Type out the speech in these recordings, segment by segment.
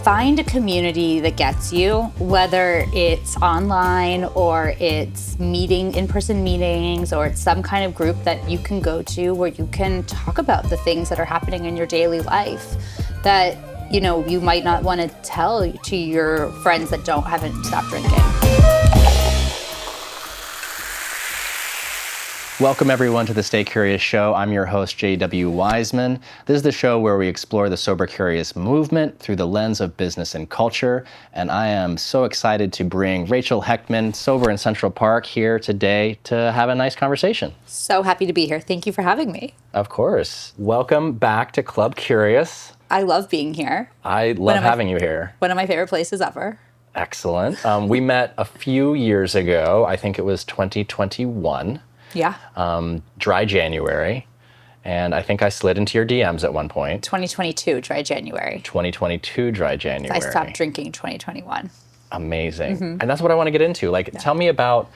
Find a community that gets you, whether it's online or it's in-person meetings, or it's some kind of group that you can go to where you can talk about the things that are happening in your daily life that, you might not want to tell to your friends that haven't stopped drinking. Welcome everyone to the Stay Curious Show. I'm your host, JW Wiseman. This is the show where we explore the Sober Curious movement through the lens of business and culture. And I am so excited to bring Rachel Hechtman, sober in Central Park, here today to have a nice conversation. So happy to be here. Thank you for having me. Of course. Welcome back to Club Curious. I love being here. I love having you here. One of my favorite places ever. Excellent. We met a few years ago. I think it was 2021. Yeah. Dry January. And I think I slid into your DMs at one point. 2022, dry January. 2022, dry January. I stopped drinking in 2021. Amazing. Mm-hmm. And that's what I want to get into. Tell me about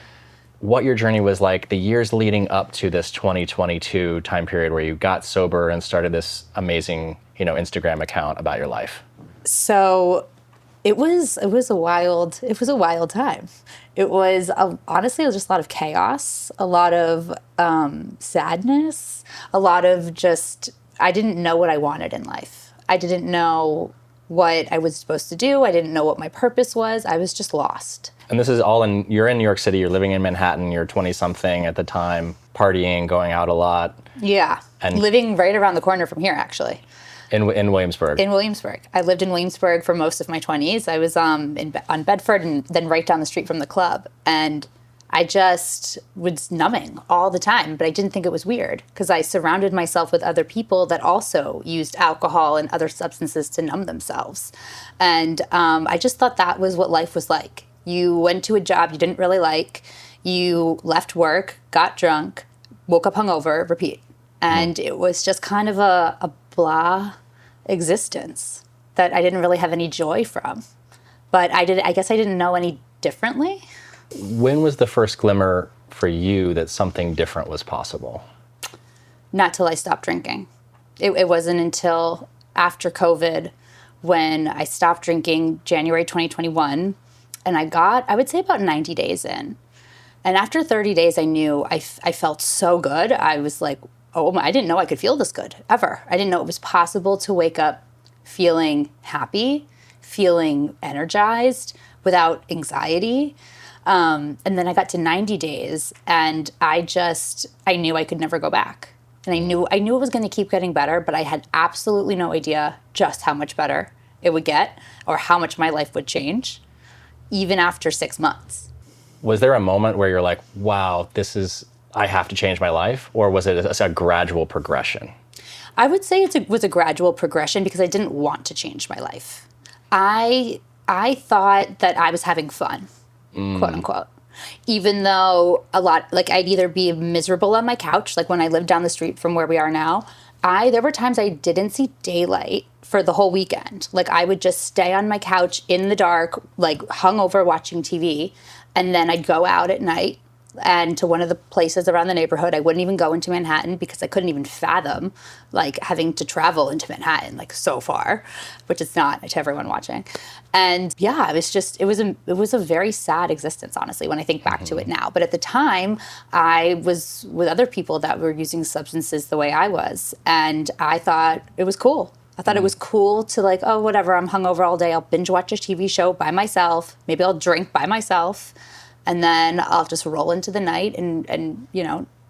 what your journey was like, the years leading up to this 2022 time period where you got sober and started this amazing, Instagram account about your life. So it was a wild time. It was honestly, it was just a lot of chaos, a lot of sadness, a lot of I didn't know what I wanted in life. I didn't know what I was supposed to do. I didn't know what my purpose was. I was just lost. And this is you're in New York City, you're living in Manhattan, you're 20-something at the time, partying, going out a lot. Yeah, and living right around the corner from here, actually. In Williamsburg? In Williamsburg. I lived in Williamsburg for most of my 20s. I was on Bedford and then right down the street from the club. And I just was numbing all the time, but I didn't think it was weird because I surrounded myself with other people that also used alcohol and other substances to numb themselves. And I just thought that was what life was like. You went to a job you didn't really like, you left work, got drunk, woke up hungover, repeat. And it was just kind of a blah existence that I didn't really have any joy from. But I guess I didn't know any differently. When was the first glimmer for you that something different was possible? Not till I stopped drinking. It wasn't until after COVID when I stopped drinking, January 2021, and I would say about 90 days in. And after 30 days, I knew I felt so good. I was like, I didn't know I could feel this good, ever. I didn't know it was possible to wake up feeling happy, feeling energized, without anxiety. And then I got to 90 days, and I knew I could never go back. And I knew it was going to keep getting better, but I had absolutely no idea just how much better it would get or how much my life would change, even after 6 months. Was there a moment where you're like, wow, I have to change my life? Or was it a gradual progression? I would say it was a gradual progression because I didn't want to change my life. I thought that I was having fun, quote unquote. Even though I'd either be miserable on my couch, like when I lived down the street from where we are now, there were times I didn't see daylight for the whole weekend. Like I would just stay on my couch in the dark, like hungover watching TV, and then I'd go out at night and to one of the places around the neighborhood. I wouldn't even go into Manhattan because I couldn't even fathom having to travel into Manhattan so far, which it's not to everyone watching. And yeah, it was a very sad existence, honestly, when I think back to it now. But at the time, I was with other people that were using substances the way I was, and I thought it was cool. I thought it was cool to whatever, I'm hungover all day, I'll binge watch a TV show by myself, maybe I'll drink by myself, and then I'll just roll into the night and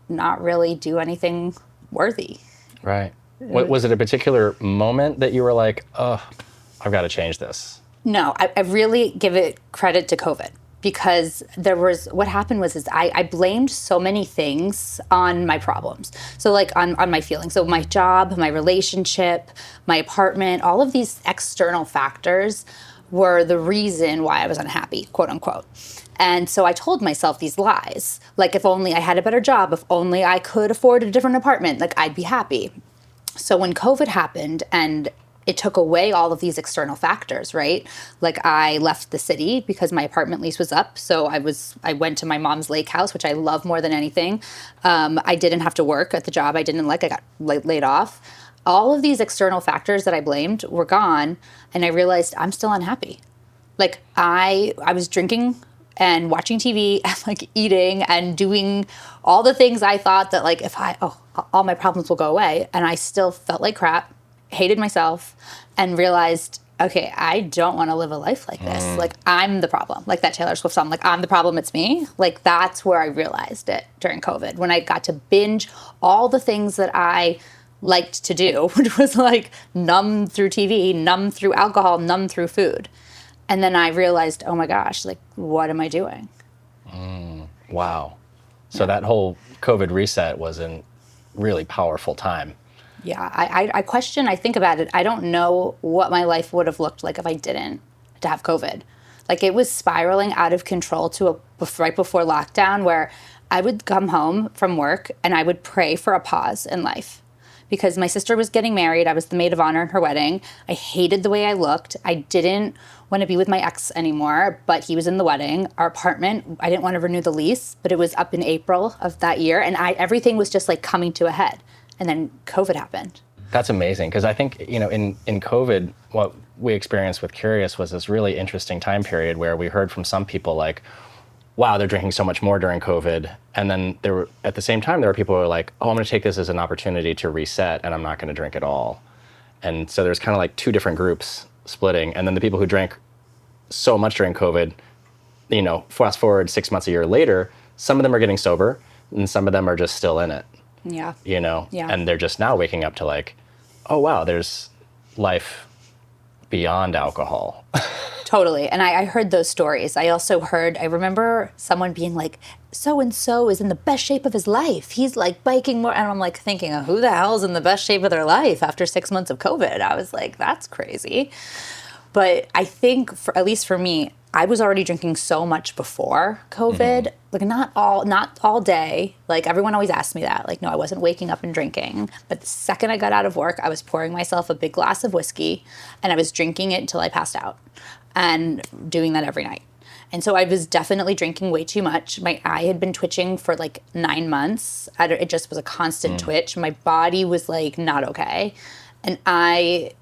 not really do anything worthy. Right. Was it a particular moment that you were like, oh, I've got to change this? No, I really give it credit to COVID because what happened was I blamed so many things on my problems. So on my feelings. So my job, my relationship, my apartment, all of these external factors were the reason why I was unhappy, quote unquote. And so I told myself these lies, if only I had a better job, if only I could afford a different apartment, I'd be happy. So when COVID happened and it took away all of these external factors, right? I left the city because my apartment lease was up. So I went to my mom's lake house, which I love more than anything. I didn't have to work at the job I didn't like. I got laid off. all of these external factors that I blamed were gone, and I realized I'm still unhappy. Like I was drinking and watching TV and like eating and doing all the things I thought that like all my problems will go away, and I still felt like crap, hated myself, and realized, okay, I don't want to live a life like this. Like I'm the problem. Like that Taylor Swift song, like I'm the problem, it's me. Like that's where I realized it during COVID, when I got to binge all the things that I liked to do, which was like numb through TV, numb through alcohol, numb through food. And then I realized, oh my gosh, like what am I doing? Wow. So that whole COVID reset was a really powerful time. Yeah, I question, I think about it. I don't know what my life would have looked like if I didn't to have COVID. Like it was spiraling out of control to right before lockdown, where I would come home from work and I would pray for a pause in life. Because my sister was getting married. I was the maid of honor in her wedding. I hated the way I looked. I didn't want to be with my ex anymore, but he was in the wedding. Our apartment, I didn't want to renew the lease, but it was up in April of that year. And everything was just like coming to a head. And then COVID happened. That's amazing, because I think, in COVID, what we experienced with Curious was this really interesting time period where we heard from some people like, wow, they're drinking so much more during COVID. And then at the same time, there were people who were like, oh, I'm going to take this as an opportunity to reset, and I'm not going to drink at all. And so there's kind of like two different groups splitting. And then the people who drank so much during COVID, fast forward 6 months, a year later, some of them are getting sober and some of them are just still in it. Yeah. Yeah. And they're just now waking up to like, oh, wow, there's life beyond alcohol. Totally. And I heard those stories. I remember someone being like, so-and-so is in the best shape of his life. He's like biking more. And I'm like thinking, oh, who the hell is in the best shape of their life after 6 months of COVID? I was like, that's crazy. But I think, at least for me, I was already drinking so much before COVID, like not all day. Like everyone always asked me that. Like, no, I wasn't waking up and drinking. But the second I got out of work, I was pouring myself a big glass of whiskey and I was drinking it until I passed out, and doing that every night. And so I was definitely drinking way too much. My eye had been twitching for like 9 months. It just was a constant twitch. My body was like not okay. And I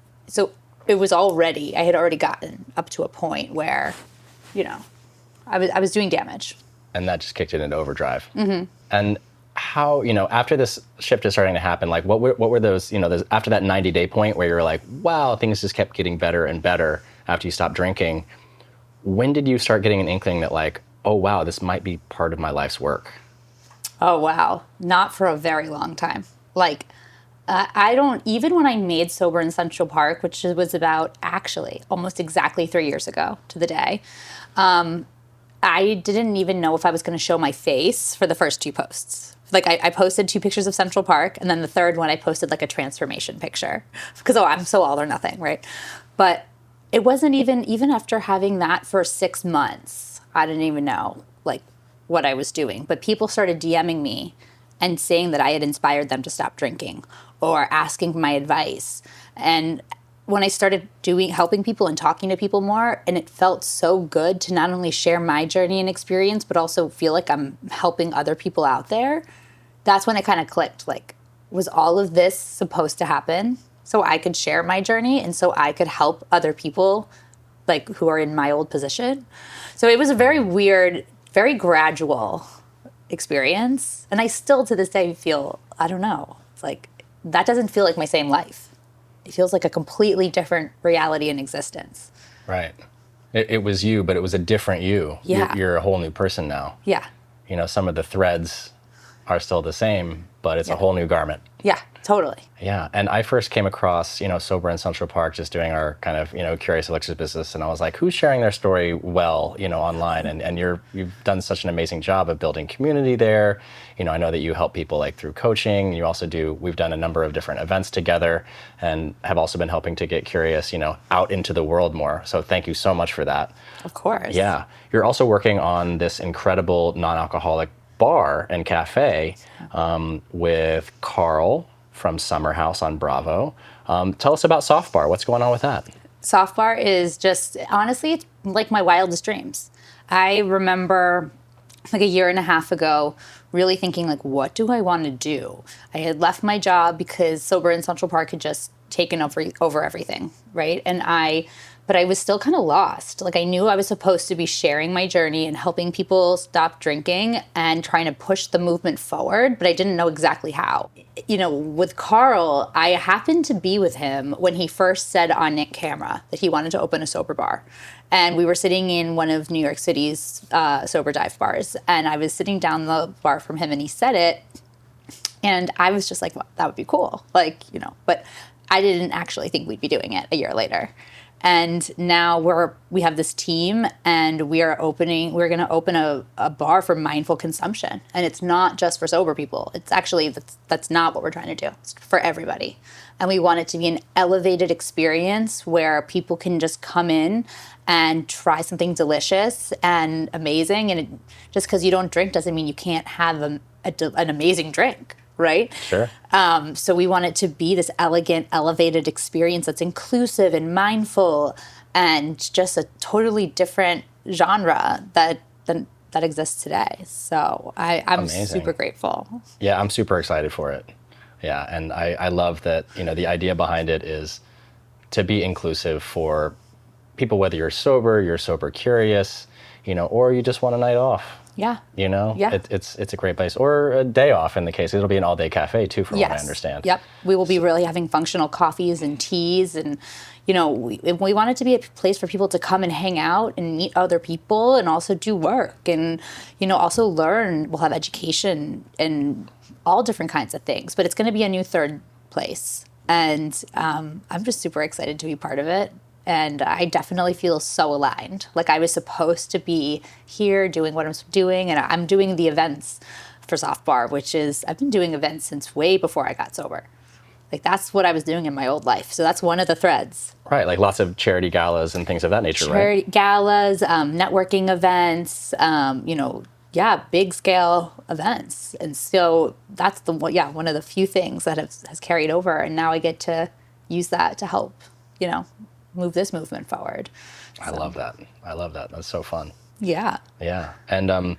had already gotten up to a point where, I was doing damage. And that just kicked it into overdrive. And how, after this shift is starting to happen, like what were those, after that 90-day point where you're like, wow, things just kept getting better and better after you stopped drinking, when did you start getting an inkling that like, oh, wow, this might be part of my life's work? Oh, wow. Not for a very long time. Like, even when I made Sober in Central Park, which was about actually almost exactly 3 years ago to the day, I didn't even know if I was going to show my face for the first 2 posts. Like I posted 2 pictures of Central Park, and then the third one I posted like a transformation picture because, I'm so all or nothing, right? But it wasn't even after having that for 6 months, I didn't even know like what I was doing. But people started DMing me and saying that I had inspired them to stop drinking or asking for my advice. And when I started helping people and talking to people more, and it felt so good to not only share my journey and experience, but also feel like I'm helping other people out there, that's when it kind of clicked. Like, was all of this supposed to happen so I could share my journey and so I could help other people like who are in my old position? So it was a very weird, very gradual experience. And I still to this day feel, I don't know, it's like, that doesn't feel like my same life. It feels like a completely different reality and existence. Right. It was you, but it was a different you. Yeah. You're a whole new person now. Yeah. Some of the threads are still the same, but it's a whole new garment. Yeah, totally. Yeah, and I first came across, Sober in Central Park, just doing our kind of, Curious Elixirs business, and I was like, who's sharing their story well, online? And you've done such an amazing job of building community there. I know that you help people like through coaching. We've done a number of different events together and have also been helping to get Curious, out into the world more. So thank you so much for that. Of course. Yeah. You're also working on this incredible non-alcoholic bar and cafe with Carl from Summer House on Bravo. Tell us about Soft Bar. What's going on with that? Soft Bar is just, honestly, it's like my wildest dreams. I remember like a year and a half ago, really thinking like, what do I want to do? I had left my job because Sober in Central Park had just taken over everything, right? But I was still kind of lost. Like I knew I was supposed to be sharing my journey and helping people stop drinking and trying to push the movement forward, but I didn't know exactly how. With Carl, I happened to be with him when he first said on camera that he wanted to open a sober bar. And we were sitting in one of New York City's sober dive bars. And I was sitting down the bar from him and he said it. And I was just like, well, that would be cool. But I didn't actually think we'd be doing it a year later. And now we have this team and we're going to open a bar for mindful consumption. And it's not just for sober people. It's actually, that's not what we're trying to do. It's for everybody. And we want it to be an elevated experience where people can just come in and try something delicious and amazing. And just because you don't drink doesn't mean you can't have an amazing drink. Right? Sure. So we want it to be this elegant, elevated experience that's inclusive and mindful and just a totally different genre that exists today. So I'm Amazing. super grateful. Yeah, I'm super excited for it. Yeah, and I love that, the idea behind it is to be inclusive for people, whether you're sober curious, or you just want a night off. Yeah. Yeah. It's a great place. Or a day off in the case. It'll be an all-day cafe too, from what I understand. Yep. We will be really having functional coffees and teas and, we want it to be a place for people to come and hang out and meet other people and also do work and, also learn. We'll have education and all different kinds of things, but it's going to be a new third place. And I'm just super excited to be part of it. And I definitely feel so aligned. Like I was supposed to be here doing what I'm doing. And I'm doing the events for Soft Bar, I've been doing events since way before I got sober. Like that's what I was doing in my old life. So that's one of the threads. Right, like lots of charity galas and things of that nature, charity right? Galas, networking events, big scale events. And so that's one of the few things that has carried over. And now I get to use that to help, move this movement forward. So. I love that. That's so fun. Yeah. Yeah. And,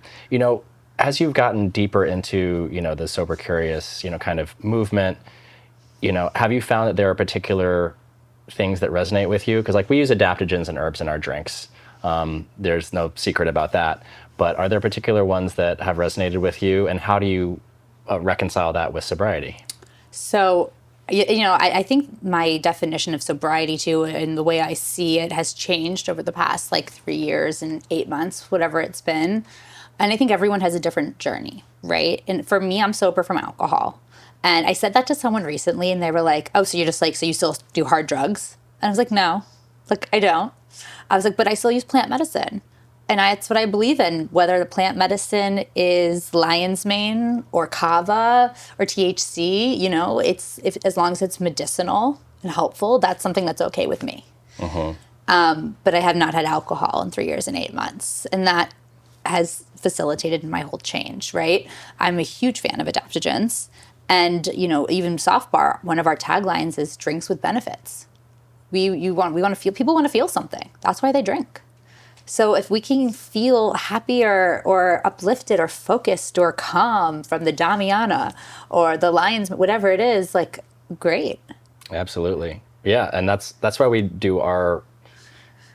as you've gotten deeper into, the sober curious, kind of movement, have you found that there are particular things that resonate with you? Because like we use adaptogens and herbs in our drinks. There's no secret about that. But are there particular ones that have resonated with you? And how do you reconcile that with sobriety? So, I think my definition of sobriety too, and the way I see it has changed over the past 3 years and 8 months, whatever it's been. And I think everyone has a different journey, right? And for me, I'm sober from alcohol. And I said that to someone recently and they were like, oh, so you're just so you still do hard drugs? And I was like, no, I don't. I was like, but I still use plant medicine. And that's what I believe in, whether the plant medicine is lion's mane or kava or THC, as long as it's medicinal and helpful, that's something that's okay with me. Mm-hmm. But I have not had alcohol in 3 years and 8 months. And that has facilitated my whole change, right? I'm a huge fan of adaptogens. And, even Soft Bar, one of our taglines is drinks with benefits. People want to feel something. That's why they drink. So if we can feel happier or uplifted or focused or calm from the Damiana or the Lions, whatever it is, great. Absolutely. Yeah. And that's why we do our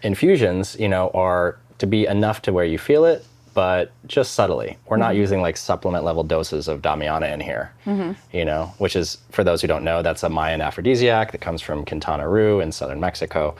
infusions, are to be enough to where you feel it, but just subtly. We're not using supplement level doses of Damiana in here, which is, for those who don't know, that's a Mayan aphrodisiac that comes from Quintana Roo in southern Mexico.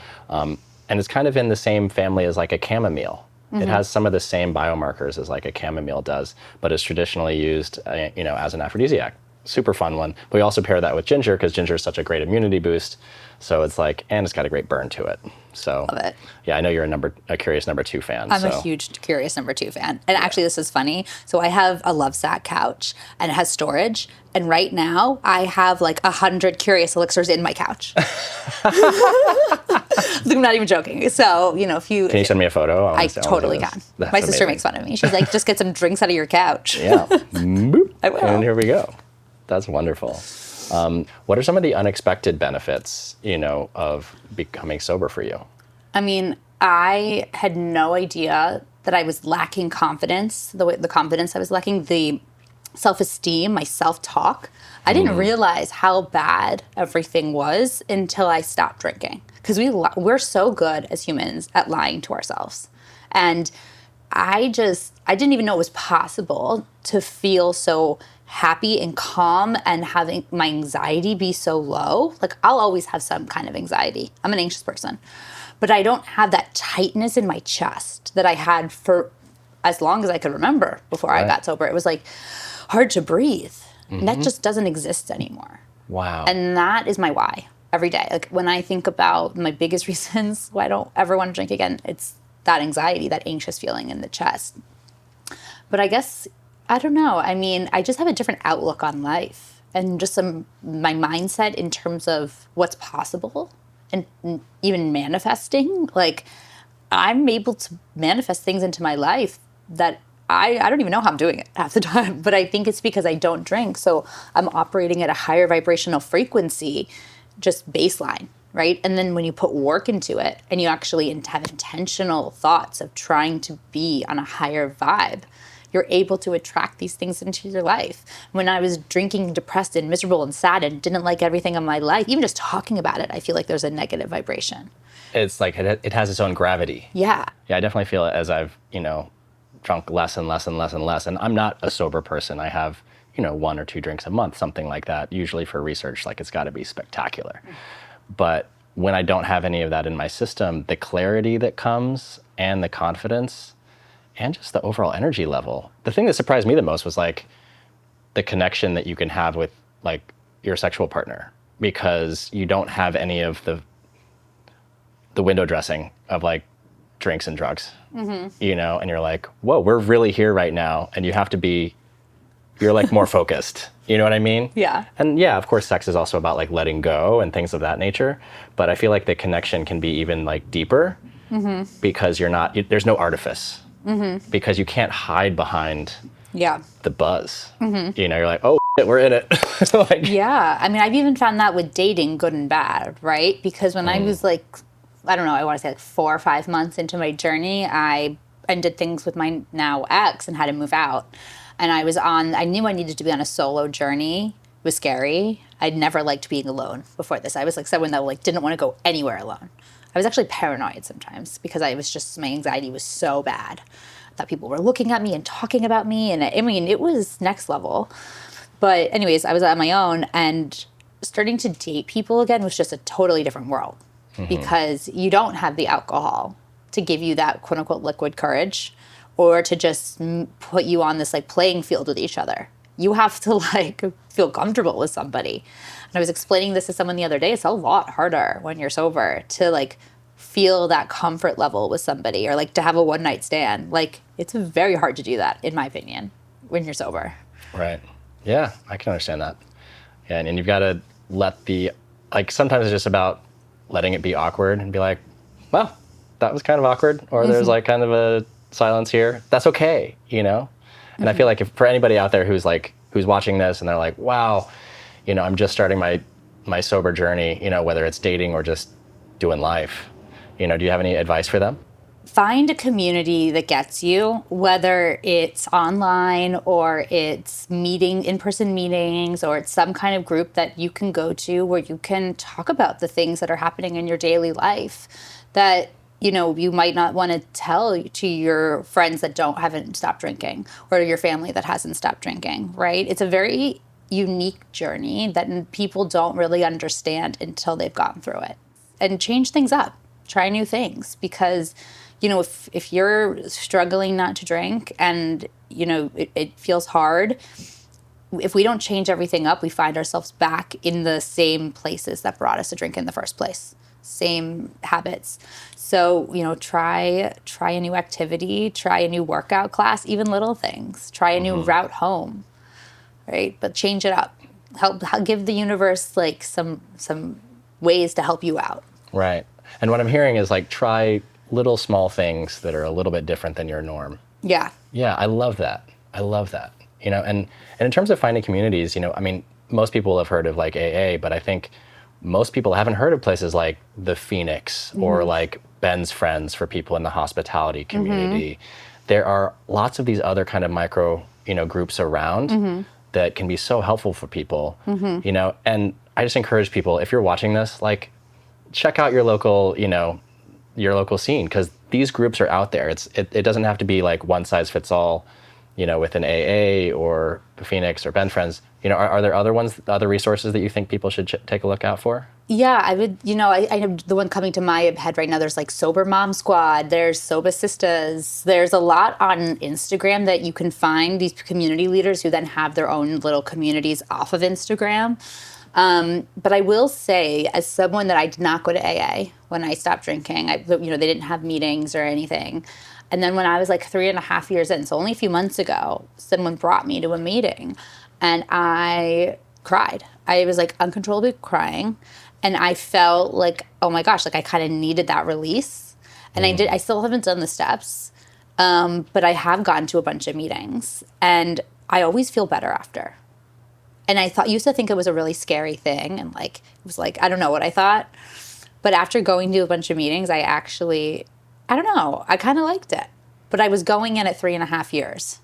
And it's kind of in the same family as a chamomile. It has some of the same biomarkers as a chamomile does, but is traditionally used, as an aphrodisiac. Super fun one. But we also pair that with ginger because ginger is such a great immunity boost. So it's and it's got a great burn to it. So love it. Yeah, I know you're a Curious Number 2 fan. I'm a huge Curious Number 2 fan. And actually, this is funny. So I have a Lovesac couch and it has storage. And right now, I have 100 Curious Elixirs in my couch. I'm not even joking. So, if you... Can you send me a photo? I totally can. My sister makes fun of me. She's like, just get some drinks out of your couch. Yeah. Boop. I will. And here we go. That's wonderful. What are some of the unexpected benefits, of becoming sober for you? I mean, I had no idea that I was lacking confidence, the confidence I was lacking, the self-esteem, my self-talk. I didn't realize how bad everything was until I stopped drinking. Because we're so good as humans at lying to ourselves. And I didn't even know it was possible to feel so happy and calm and having my anxiety be so low. Like, I'll always have some kind of anxiety. I'm an anxious person. But I don't have that tightness in my chest that I had for as long as I could remember before I got sober. It was like hard to breathe. And that just doesn't exist anymore. Wow. And that is my why every day. Like, when I think about my biggest reasons why I don't ever want to drink again, it's that anxiety, that anxious feeling in the chest. But I guess, I don't know. I mean, I just have a different outlook on life and just my mindset in terms of what's possible and even manifesting. Like, I'm able to manifest things into my life that I don't even know how I'm doing it half the time, but I think it's because I don't drink. So I'm operating at a higher vibrational frequency, just baseline, right? And then when you put work into it and you actually have intentional thoughts of trying to be on a higher vibe, you're able to attract these things into your life. When I was drinking, depressed and miserable and sad and didn't like everything in my life, even just talking about it, I feel like there's a negative vibration. It's like it has its own gravity. Yeah. Yeah, I definitely feel it as I've, drunk less and less and less and less. And I'm not a sober person. I have, 1 or 2 drinks a month, something like that. Usually for research, like, it's got to be spectacular. But when I don't have any of that in my system, the clarity that comes and the confidence and just the overall energy level. The thing that surprised me the most was like the connection that you can have with like your sexual partner, because you don't have any of the window dressing of like drinks and drugs, and you're like, whoa, we're really here right now. And you're like more focused. You know what I mean? Yeah. And yeah, of course, sex is also about like letting go and things of that nature. But I feel like the connection can be even like deeper because there's no artifice, because you can't hide behind the buzz. You're like, oh, shit, we're in it. Like, yeah. I mean, I've even found that with dating, good and bad, right? Because when I was like, I don't know, I want to say like 4 or 5 months into my journey, I ended things with my now ex and had to move out. And I knew I needed to be on a solo journey. It was scary. I'd never liked being alone before this. I was like someone that like didn't want to go anywhere alone. I was actually paranoid sometimes because my anxiety was so bad that people were looking at me and talking about me. And I mean, it was next level. But anyways, I was on my own, and starting to date people again was just a totally different world because you don't have the alcohol to give you that quote unquote liquid courage, or to just put you on this like playing field with each other. You have to like feel comfortable with somebody. And I was explaining this to someone the other day. It's a lot harder when you're sober to like feel that comfort level with somebody, or like to have a one night stand. Like, it's very hard to do that, in my opinion, when you're sober. Right. Yeah, I can understand that. Yeah, and you've got to sometimes it's just about letting it be awkward and be like, well, that was kind of awkward, or there's like kind of a silence here. That's okay, And I feel like for anybody out there who's watching this and they're like, wow, I'm just starting my sober journey, whether it's dating or just doing life, do you have any advice for them? Find a community that gets you, whether it's online or it's in-person meetings, or it's some kind of group that you can go to where you can talk about the things that are happening in your daily life that you might not want to tell to your friends that haven't stopped drinking, or to your family that hasn't stopped drinking, right? It's a very unique journey that people don't really understand until they've gone through it. And change things up, try new things, because if you're struggling not to drink and it feels hard, if we don't change everything up, we find ourselves back in the same places that brought us to drink in the first place. Same habits. So, try a new activity, try a new workout class, even little things. Try a new route home, right? But change it up. Help give the universe like some ways to help you out. Right. And what I'm hearing is like try little small things that are a little bit different than your norm. Yeah. Yeah, I love that. And in terms of finding communities, I mean, most people have heard of like AA, but I think most people haven't heard of places like the Phoenix or like Ben's Friends for people in the hospitality community. There are lots of these other kind of micro groups around that can be so helpful for people, and I just encourage people, if you're watching this, like, check out your local, your local scene, because these groups are out there. It doesn't have to be like one size fits all, with an AA or Phoenix or Ben Friends. Are there other resources that you think people should take a look out for? Yeah, I would, I know the one coming to my head right now, there's like Sober Mom Squad, there's Sober Sisters. There's a lot on Instagram that you can find these community leaders who then have their own little communities off of Instagram. But I will say, as someone that I did not go to AA when I stopped drinking, they didn't have meetings or anything. And then when I was like 3.5 years in, so only a few months ago, someone brought me to a meeting and I cried. I was like uncontrollably crying. And I felt like, oh my gosh, like I kind of needed that release. And I still haven't done the steps, but I have gone to a bunch of meetings and I always feel better after. And I used to think it was a really scary thing. And like, it was like, I don't know what I thought. But after going to a bunch of meetings, I don't know, I kind of liked it. But I was going in at 3.5 years.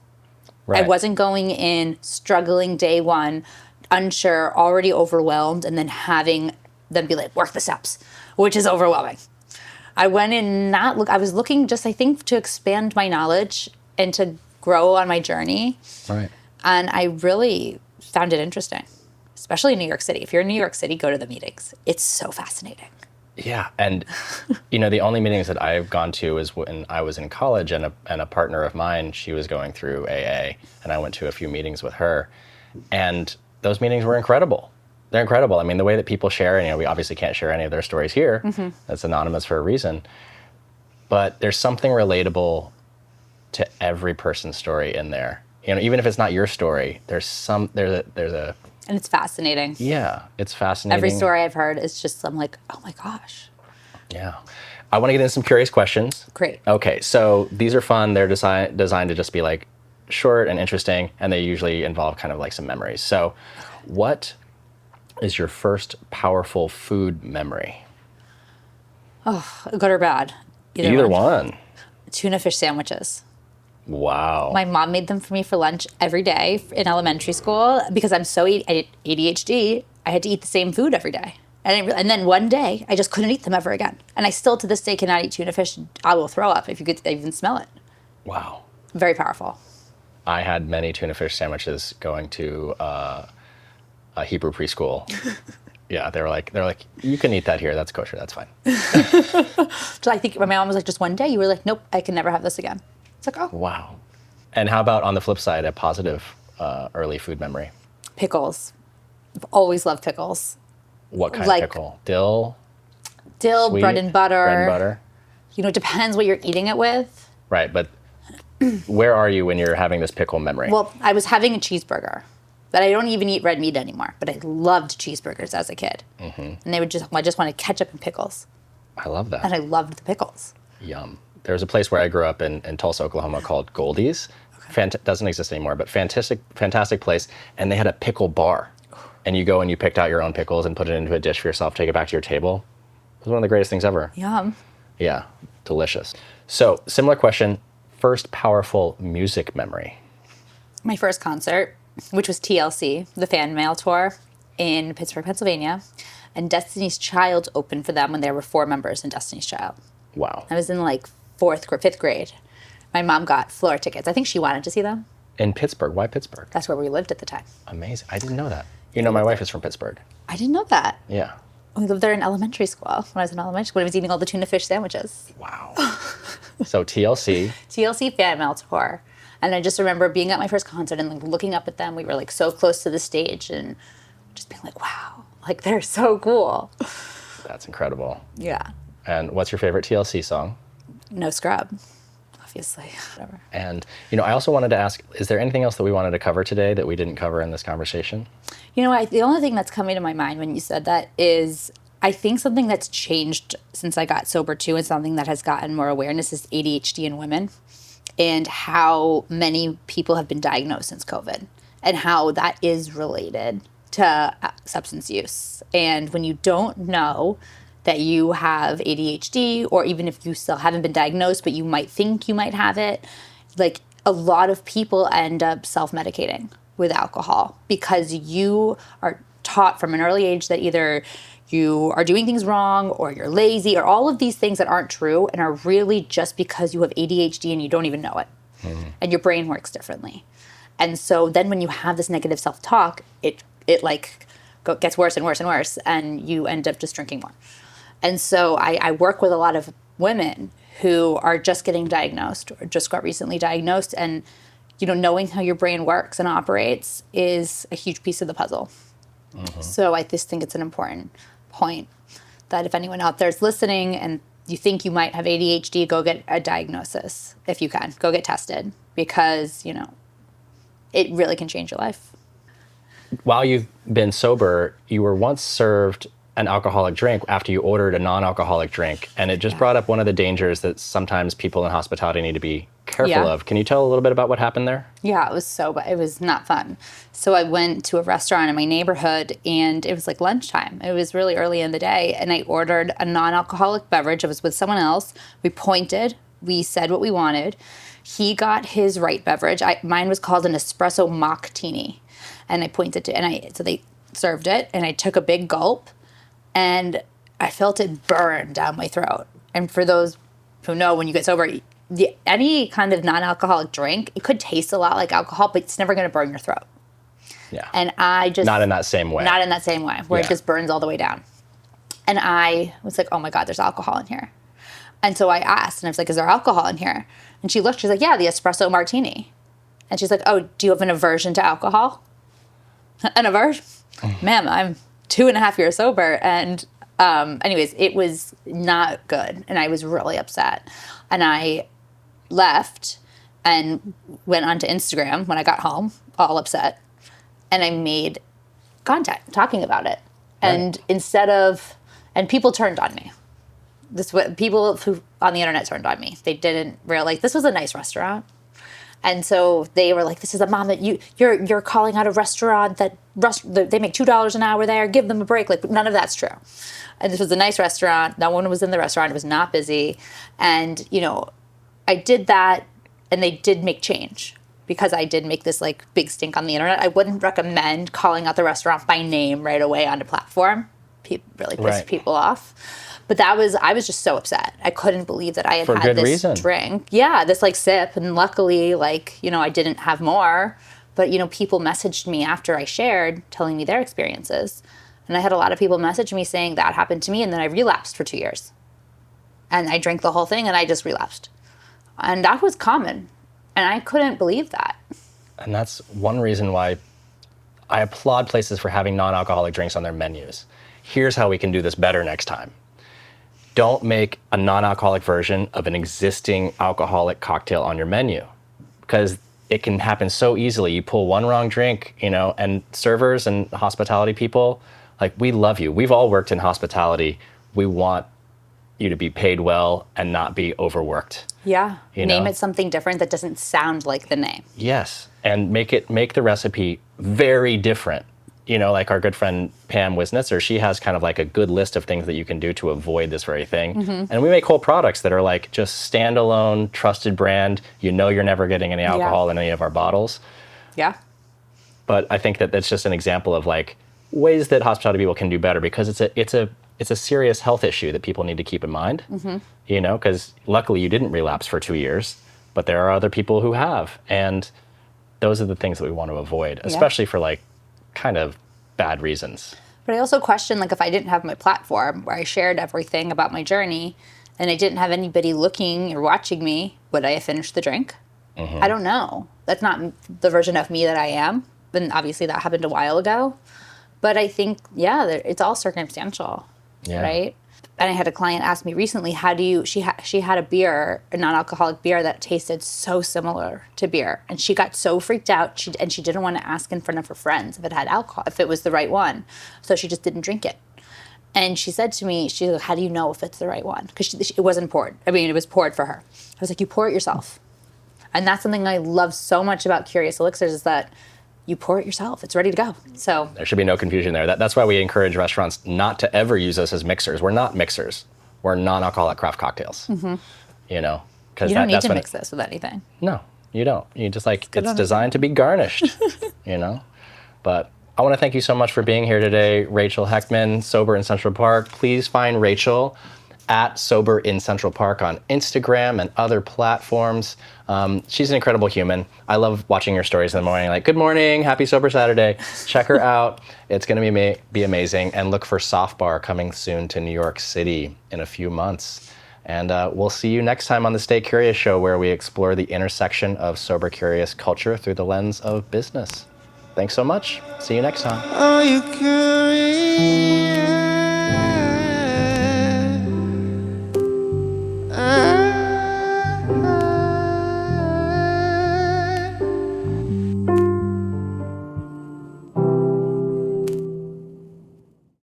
Right. I wasn't going in struggling day one, unsure, already overwhelmed, and then having them be like, work the steps, which is overwhelming. I went in I was looking just, I think, to expand my knowledge and to grow on my journey. Right. And I really found it interesting, especially in New York City. If you're in New York City, go to the meetings. It's so fascinating. Yeah, and the only meetings that I've gone to is when I was in college, and a partner of mine, she was going through AA, and I went to a few meetings with her, and those meetings were incredible. They're incredible. I mean, the way that people share, and we obviously can't share any of their stories here. That's anonymous for a reason. But there's something relatable to every person's story in there. Even if it's not your story, there's a. And it's fascinating. Yeah, it's fascinating. Every story I've heard is just, I'm like, oh my gosh. Yeah. I want to get into some curious questions. Great. Okay, so these are fun. They're designed to just be like short and interesting, and they usually involve kind of like some memories. So what is your first powerful food memory? Oh, good or bad? Either one. Tuna fish sandwiches. Wow. My mom made them for me for lunch every day in elementary school because I had ADHD. I had to eat the same food every day. And then one day, I just couldn't eat them ever again. And I still, to this day, cannot eat tuna fish. I will throw up if you could even smell it. Wow. Very powerful. I had many tuna fish sandwiches going to a Hebrew preschool. Yeah, they were like, you can eat that here. That's kosher. That's fine. So I think my mom was like, just one day, you were like, nope, I can never have this again. It's like, oh. Wow. And how about on the flip side, a positive early food memory? Pickles. I've always loved pickles. What kind of pickle? Dill, sweet, bread and butter. Bread and butter. It depends what you're eating it with. Right, but where are you when you're having this pickle memory? Well, I was having a cheeseburger. But I don't even eat red meat anymore. But I loved cheeseburgers as a kid. And I just wanted ketchup and pickles. I love that. And I loved the pickles. Yum. There was a place where I grew up in Tulsa, Oklahoma called Goldie's. Okay. Doesn't exist anymore, but fantastic place. And they had a pickle bar. And you go and you picked out your own pickles and put it into a dish for yourself, take it back to your table. It was one of the greatest things ever. Yum. Yeah, delicious. So, similar question, first powerful music memory. My first concert, which was TLC, the fan mail tour in Pittsburgh, Pennsylvania. And Destiny's Child opened for them when there were 4 members in Destiny's Child. Wow. I was in like 5th grade. My mom got floor tickets. I think she wanted to see them. In Pittsburgh? Why Pittsburgh? That's where we lived at the time. Amazing. I didn't know that. My wife is from Pittsburgh. I didn't know that. Yeah. We lived there in elementary school. When I was in elementary school, I was eating all the tuna fish sandwiches. Wow. So TLC. TLC fan mail tour. And I just remember being at my first concert and like looking up at them. We were like so close to the stage and just being like, wow, like they're so cool. That's incredible. Yeah. And what's your favorite TLC song? No Scrub, obviously. Whatever. And, I also wanted to ask, is there anything else that we wanted to cover today that we didn't cover in this conversation? The only thing that's coming to my mind when you said that is I think something that's changed since I got sober too and something that has gotten more awareness is ADHD in women and how many people have been diagnosed since COVID and how that is related to substance use. And when you don't know that you have ADHD, or even if you still haven't been diagnosed, but you might think you might have it, like a lot of people end up self-medicating with alcohol because you are taught from an early age that either you are doing things wrong or you're lazy or all of these things that aren't true and are really just because you have ADHD and you don't even know it. And your brain works differently. And so then when you have this negative self-talk, it like gets worse and worse and worse, and you end up just drinking more. And so I work with a lot of women who are just getting diagnosed or just got recently diagnosed, and knowing how your brain works and operates is a huge piece of the puzzle. So I just think it's an important point that if anyone out there is listening and you think you might have ADHD, go get a diagnosis if you can. Go get tested because, it really can change your life. While you've been sober, you were once served an alcoholic drink after you ordered a non-alcoholic drink. And it just brought up one of the dangers that sometimes people in hospitality need to be careful of. Can you tell a little bit about what happened there? Yeah, it was not fun. So I went to a restaurant in my neighborhood and it was like lunchtime. It was really early in the day and I ordered a non-alcoholic beverage. I was with someone else. We pointed, we said what we wanted. He got his right beverage. Mine was called an espresso mock-tini. And I pointed to, so they served it and I took a big gulp and I felt it burn down my throat. And for those who know, when you get sober, any kind of non-alcoholic drink, it could taste a lot like alcohol, but it's never going to burn your throat. Yeah. And I just... Not in that same way. Not in that same way, where it just burns all the way down. And I was like, oh my God, there's alcohol in here. And so I asked, and I was like, is there alcohol in here? And she looked, she's like, yeah, the espresso martini. And she's like, oh, do you have an aversion to alcohol? An aversion? Ma'am, I'm 2.5 years sober. And anyways, it was not good. And I was really upset. And I left and went onto Instagram when I got home, all upset. And I made content talking about it. And and people turned on me. People who on the internet turned on me. They didn't realize this was a nice restaurant. And so they were like, this is a mom that you're calling out a restaurant that they make $2 an hour there. Give them a break. Like, none of that's true. And this was a nice restaurant. No one was in the restaurant. It was not busy. And, I did that and they did make change because I did make this like big stink on the internet. I wouldn't recommend calling out the restaurant by name right away on the platform. Really pissed people off. But I was just so upset. I couldn't believe that I had this drink. Yeah, this like sip. And luckily, I didn't have more. But, people messaged me after I shared, telling me their experiences. And I had a lot of people message me saying that happened to me. And then I relapsed for 2 years. And I drank the whole thing and I just relapsed. And that was common. And I couldn't believe that. And that's one reason why I applaud places for having non-alcoholic drinks on their menus. Here's how we can do this better next time. Don't make a non-alcoholic version of an existing alcoholic cocktail on your menu, because it can happen so easily. You pull one wrong drink, and servers and hospitality people, we love you. We've all worked in hospitality. We want you to be paid well and not be overworked. Yeah. Name it something different that doesn't sound like the name. Yes. And make the recipe very different. Like our good friend Pam Wisnitzer, she has kind of like a good list of things that you can do to avoid this very thing. Mm-hmm. And we make whole products that are like just standalone, trusted brand. You're never getting any alcohol in any of our bottles. Yeah. But I think that that's just an example of like ways that hospitality people can do better, because it's a serious health issue that people need to keep in mind. Mm-hmm. Because luckily you didn't relapse for 2 years, but there are other people who have. And those are the things that we want to avoid, especially for like kind of bad reasons. But I also question, if I didn't have my platform where I shared everything about my journey and I didn't have anybody looking or watching me, would I have finished the drink? Mm-hmm. I don't know. That's not the version of me that I am. And obviously that happened a while ago. But I think, it's all circumstantial, right? And I had a client ask me recently, she had a beer, a non-alcoholic beer that tasted so similar to beer. And she got so freaked out, she didn't want to ask in front of her friends if it had alcohol, if it was the right one. So she just didn't drink it. And she said to me, she's like, how do you know if it's the right one? Because it wasn't poured. It was poured for her. I was like, you pour it yourself. And that's something I love so much about Curious Elixirs, is that you pour it yourself. It's ready to go. So there should be no confusion there. That's why we encourage restaurants not to ever use us as mixers. We're not mixers. We're non-alcoholic craft cocktails. Mm-hmm. Because you don't need to mix this with anything. No. You don't. You just like, it's designed to be garnished, you know? But I want to thank you so much for being here today, Rachel Hechtman, Sober in Central Park. Please find Rachel at Sober in Central Park on Instagram and other platforms. She's an incredible human. I love watching her stories in the morning, like, good morning, happy Sober Saturday. Check her out. It's going to be amazing. And look for Soft Bar coming soon to New York City in a few months. And we'll see you next time on the Stay Curious Show, where we explore the intersection of sober curious culture through the lens of business. Thanks so much. See you next time. Are you curious?